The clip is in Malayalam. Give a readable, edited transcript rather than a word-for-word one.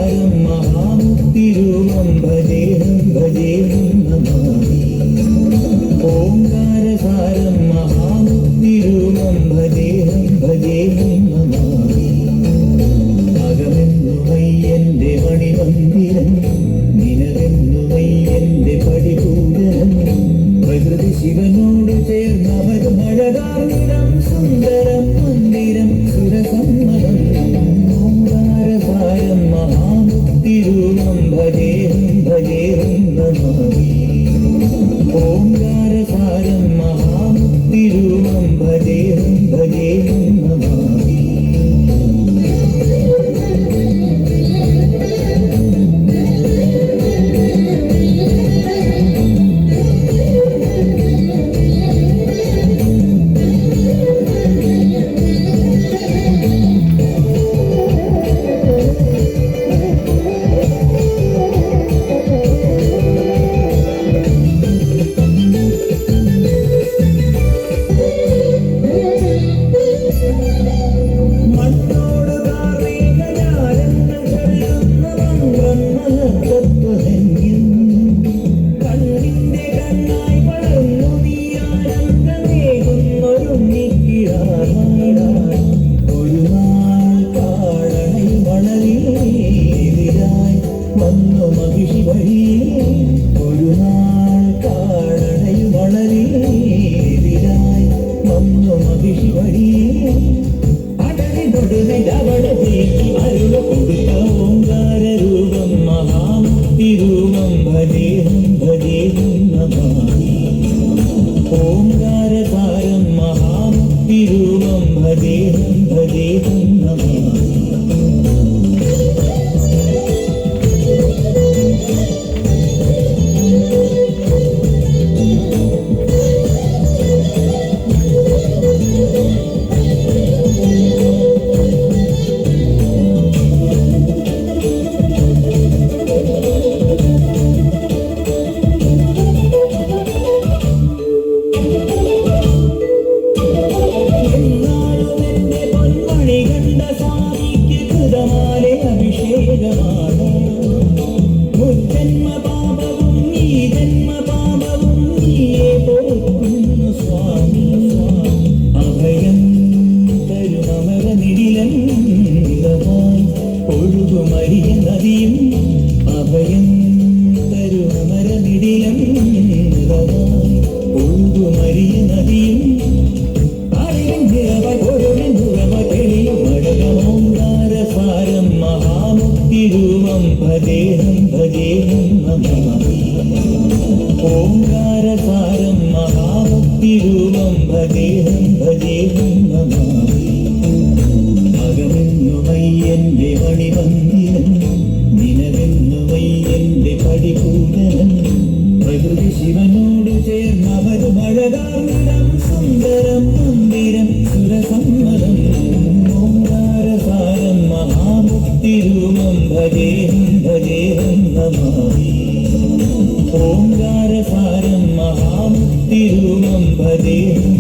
ഓങ്കാരസാരം മഹാമുക്തിരൂപം ഭജേഹം ഭജേഹം നമാമി. ഓങ്കാരസാരം മഹാമുക്തിരൂപം ഭജേഹം ഭജേഹം നമാമി. അകമെന്നുമയ്യന്റെ മണിമന്ദിരം, നിനവെന്നുമയ്യന്റെ പടിപൂജനം. പ്രകൃതി ശിവനോട് ചേർന്നവർ മഴകാർന്നിടം സുന്ദരം മന്ദിരം സുരസമ്മതം. ഓങ്കാരസാരം മഹാമുക്തിരൂപം ഭജേഹം ഭജേഹം നമാമി. ഓങ്കാരസാരം മഹാമുക്തിരൂപം ഭജേഹം ഭജേഹം നമാമി. ഓങ്കാരരൂപം മഹാമുക്തിരൂപം ഭജേഹം ഭജേഹം നമാമി. ഓങ്കാരസാരം മഹാമുക്തിരൂപം ഭജേഹം ഭജേഹം നമാമി. ഒഴുകുമരിയ നദിയും അഭയം തരുമരനിടിലം. ഒഴുകുമരിയ നദിയും ഓങ്കാരസാരം മഹാമുക്തിരൂപം ഭജേഹം ഭജേഹം നമാമി. ഓങ്കാരസാരം മഹാമുക്തിരൂപം ഭജേഹം ഭജേഹം നമാമി. അകമെന്നുമയ്യന്റെ മണിമന്ദിരം, നിനവെന്നുമയ്യന്റെ പടിപൂജനം. പ്രകൃതി ശിവനോട് ചേർന്നവർ മഴകാർന്നിടം സുന്ദരം മന്ദിരം സുരസമ്മതം. ഓങ്കാരസാരം മഹാമുക്തിരൂപം ഭജേഹം ഭജേഹം നമാമി. ഓങ്കാരസാരം മഹാമുക്തിരൂപം ഭജേഹം